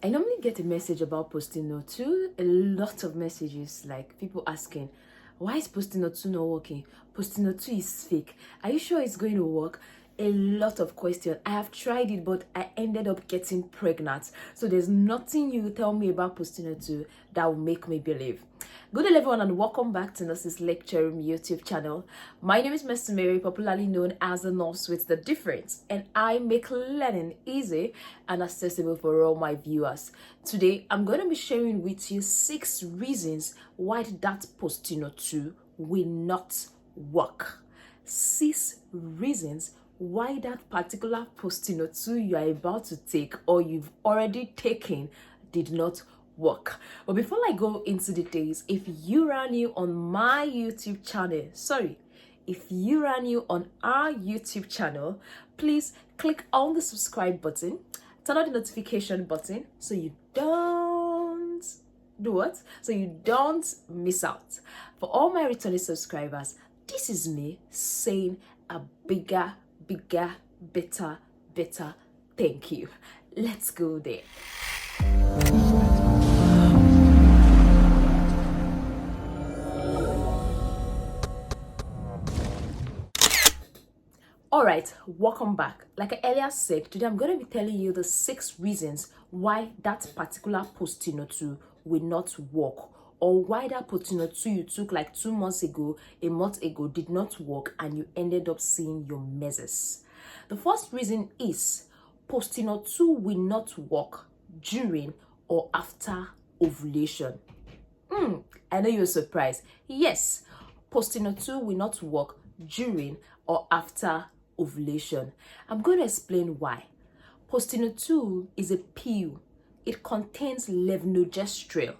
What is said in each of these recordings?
I normally get a message about postinor 2, a lot of messages, like people asking, why is postinor 2 not working? Postinor 2 is fake. Are you sure it's going to work? A lot of questions. I have tried it, but I ended up getting pregnant. So there's nothing you tell me about postinor 2 that will make me believe. Good day everyone, and welcome back to Nurses Lecture Room YouTube channel. My name is Mr. Mary, popularly known as the Nurse with the Difference, and I make learning easy and accessible for all my viewers. Today I'm going to be sharing with you 6 reasons why that postinor 2 will not work. 6 reasons why that particular postinor 2 you are about to take or you've already taken did not work. But before I go into details, if you are new on my YouTube channel, if you are new on our YouTube channel, please click on the subscribe button, turn on the notification button so you don't miss out. For all my returning subscribers, this is me saying a bigger, better thank you. Let's go there. Alright, welcome back. Like I earlier said, today I'm going to be telling you the 6 reasons why that particular postinor 2 will not work, or why that postinor 2 you took like 2 months ago, a month ago did not work and you ended up seeing your messes. The first reason is postinor 2 will not work during or after ovulation. I know you're surprised. Yes, postinor 2 will not work during or after ovulation. I'm going to explain why. Postinor 2 is a pill. It contains levonorgestrel.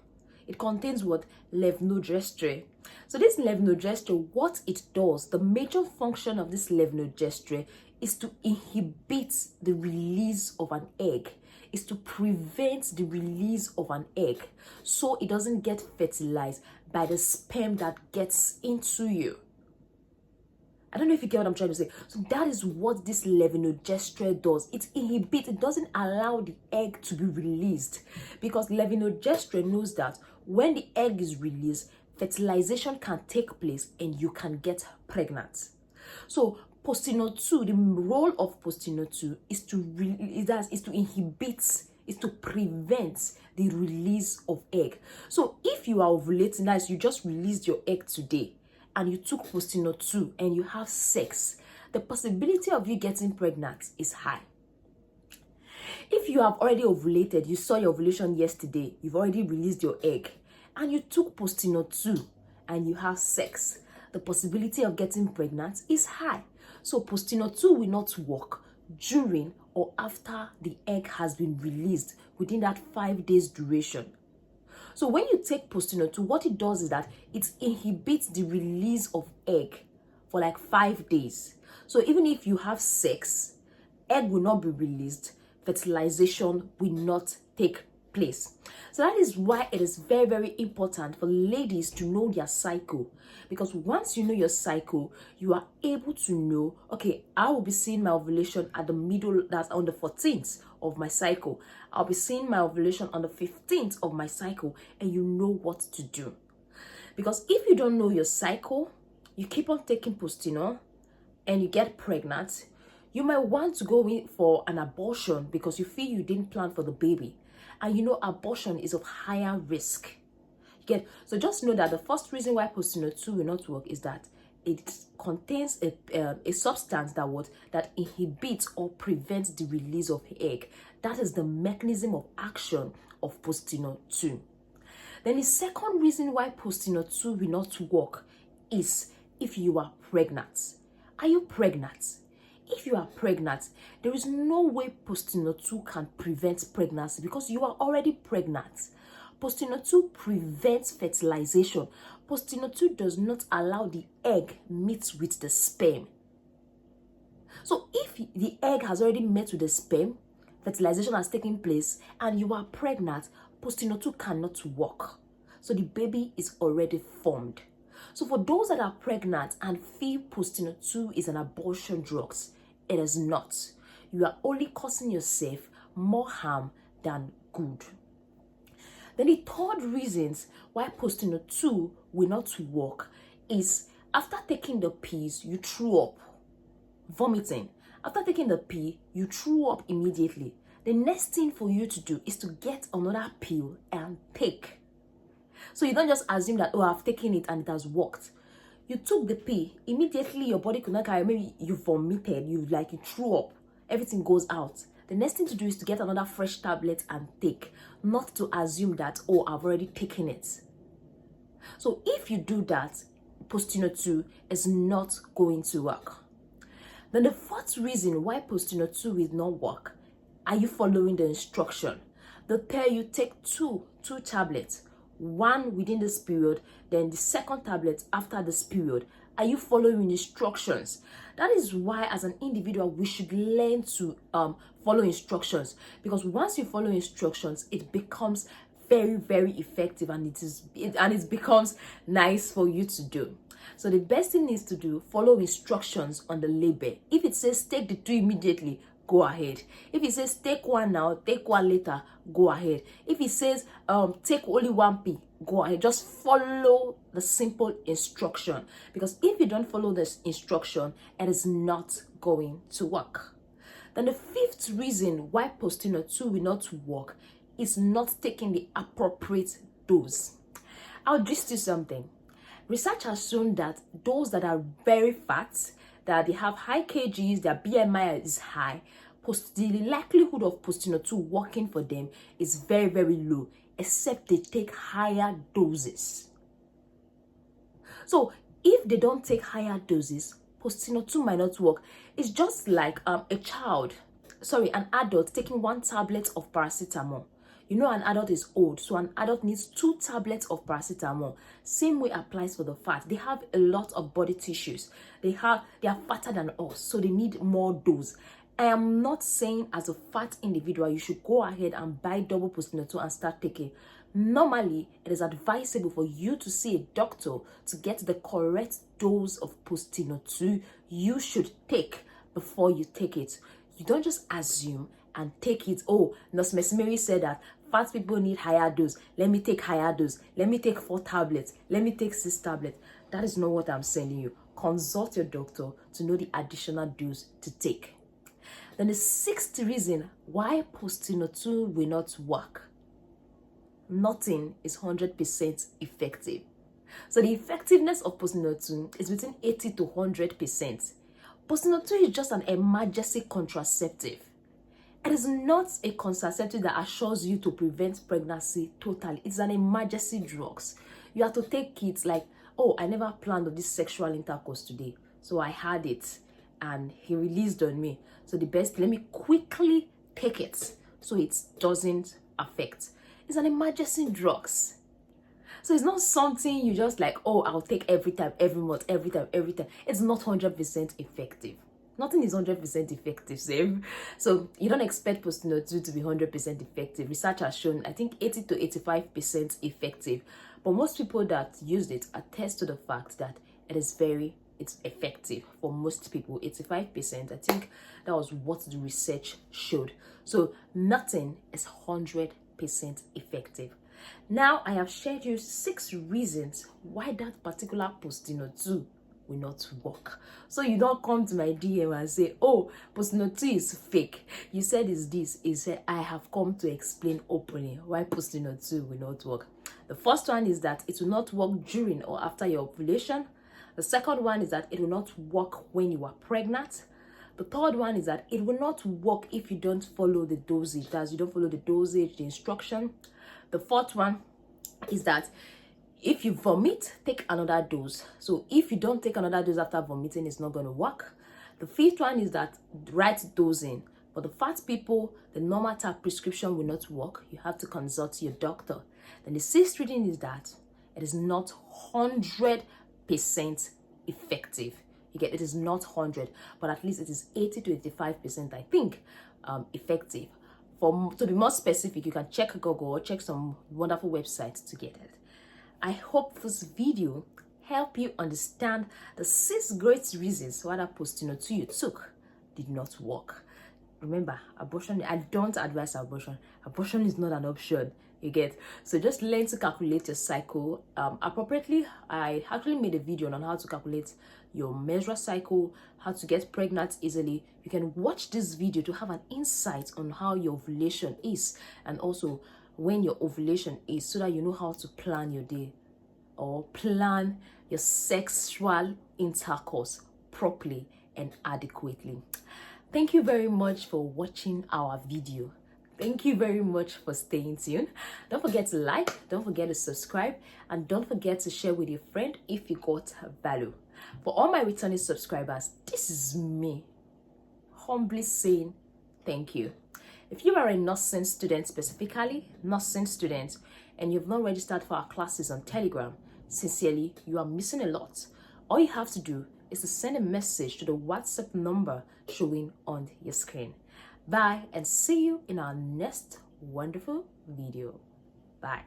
It contains what? Levonorgestrel. So this levonorgestrel, what it does, the major function of this levonorgestrel is to inhibit the release of an egg, is to prevent the release of an egg so it doesn't get fertilized by the sperm that gets into you. I don't know if you get what I'm trying to say. So that is what this levonorgestrel does. It inhibits, it doesn't allow the egg to be released, because levonorgestrel knows that when the egg is released, fertilization can take place and you can get pregnant. So postinor 2, the role of postinor 2 is to inhibit, is to prevent the release of egg. So if you are ovulating, that is, you just released your egg today, and you took postinor 2 and you have sex, the possibility of you getting pregnant is high. If you have already ovulated, you saw your ovulation yesterday, you've already released your egg, and you took postinor 2 and you have sex, the possibility of getting pregnant is high. So postinor 2 will not work during or after the egg has been released within that 5 days duration. So when you take postinor 2, what it does is that it inhibits the release of egg for like 5 days. So even if you have sex, egg will not be released, fertilization will not take place. So that is why it is very, very important for ladies to know their cycle, because once you know your cycle, you are able to know, okay, I will be seeing my ovulation at the middle, that's on the 14th of my cycle. I'll be seeing my ovulation on the 15th of my cycle, and you know what to do. Because if you don't know your cycle, you keep on taking postinor and you get pregnant, you might want to go in for an abortion because you feel you didn't plan for the baby. And you know abortion is of higher risk. So just know that the first reason why postinor 2 will not work is that it contains a substance that inhibits or prevents the release of egg. That is the mechanism of action of postinor 2. Then the second reason why postinor 2 will not work is if you are pregnant. Are you pregnant? If you are pregnant, there is no way postinor 2 can prevent pregnancy because you are already pregnant. Postinor 2 prevents fertilization. Postinor 2 does not allow the egg meet with the sperm. So if the egg has already met with the sperm, fertilization has taken place, and you are pregnant, postinor 2 cannot work. So the baby is already formed. So for those that are pregnant and feel postinor 2 is an abortion drug, it is not. You are only causing yourself more harm than good. Then the third reasons why postinor 2 will not work is after taking the pills, you threw up, vomiting. After taking the pill, you threw up immediately. The next thing for you to do is to get another pill and take. So you don't just assume that, oh, I've taken it and it has worked. You took the pill, immediately your body could not carry, maybe you vomited, you threw up, everything goes out. The next thing to do is to get another fresh tablet and take, not to assume that, oh, I've already taken it. So if you do that, postinor 2 is not going to work. Then the fourth reason why postinor 2 will not work, are you following the instruction? They tell you take two tablets, one within this period, then the second tablet after this period. Are you following instructions? That is why as an individual we should learn to follow instructions, because once you follow instructions it becomes very, very effective, and it becomes nice for you to do. So the best thing is to do, follow instructions on the label. If it says take the 2 immediately, go ahead. If it says take one now, take one later, go ahead. If it says take only 1 pill, go ahead. Just follow the simple instruction, because if you don't follow this instruction, it is not going to work. Then the fifth reason why postinor 2 will not work is not taking the appropriate dose. I'll just do something. Research has shown that those that are very fat, that they have high kgs, their BMI is high, the likelihood of postinor 2 working for them is very, very low, except they take higher doses. So if they don't take higher doses, postinor 2 might not work. It's just like an adult taking 1 tablet of paracetamol. You know, an adult is old, so an adult needs 2 tablets of paracetamol. Same way applies for the fat. They have a lot of body tissues. They are fatter than us, so they need more dose. I am not saying as a fat individual you should go ahead and buy double postinor 2 and start taking. Normally, it is advisable for you to see a doctor to get the correct dose of postinor 2 you should take before you take it. You don't just assume and take it. Oh, Nurse Mary said that fat people need higher dose. Let me take higher dose. Let me take 4 tablets. Let me take 6 tablets. That is not what I'm saying you. Consult your doctor to know the additional dose to take. Then the 6th reason why postinor 2 will not work. Nothing is 100% effective. So the effectiveness of postinor 2 is between 80 to 100%. Postinor 2 is just an emergency contraceptive. It is not a contraceptive that assures you to prevent pregnancy totally. It's an emergency drugs. You have to take it like, oh, I never planned on this sexual intercourse today, so I had it and he released on me. So the best, let me quickly take it so it doesn't affect. It's an emergency drugs. So it's not something you just like, oh, I'll take every time, every month, every time. It's not 100% effective. Nothing is 100% effective, same. So you don't expect postinor 2 to be 100% effective. Research has shown, I think, 80 to 85% effective. But most people that used it attest to the fact that it's effective for most people. 85%, I think that was what the research showed. So nothing is 100% effective. Now I have shared you 6 reasons why that particular postinor 2 will not work. So you don't come to my DM and say, oh, postinor 2 is fake. You said it's this. He said, I have come to explain openly why postinor 2 will not work. The first one is that it will not work during or after your ovulation. The second one is that it will not work when you are pregnant. The third one is that it will not work if you don't follow the dosage. That's, you don't follow the dosage, the instruction. The fourth one is that if you vomit, take another dose. So if you don't take another dose after vomiting, it's not going to work. The fifth one is that right dosing. For the fat people, the normal type prescription will not work. You have to consult your doctor. Then the sixth reading is that it is not 100% effective. You get, it is not 100, but at least it is 80 to 85%, I think, effective. To be more specific, you can check Google or check some wonderful websites to get it. I hope this video helped you understand the 6 great reasons why that postinor 2 you took did not work. Remember, abortion, I don't advise abortion. Abortion is not an option, you get. So just learn to calculate your cycle appropriately. I actually made a video on how to calculate your menstrual cycle, how to get pregnant easily. You can watch this video to have an insight on how your ovulation is, and also when your ovulation is, so that you know how to plan your day or plan your sexual intercourse properly and adequately. Thank you very much for watching our video. Thank you very much for staying tuned. Don't forget to like, don't forget to subscribe, and don't forget to share with your friend if you got value. For all my returning subscribers, this is me humbly saying thank you. If you are a nursing student, specifically nursing student, and you've not registered for our classes on Telegram, sincerely, you are missing a lot. All you have to do is to send a message to the WhatsApp number showing on your screen. Bye, and see you in our next wonderful video. Bye.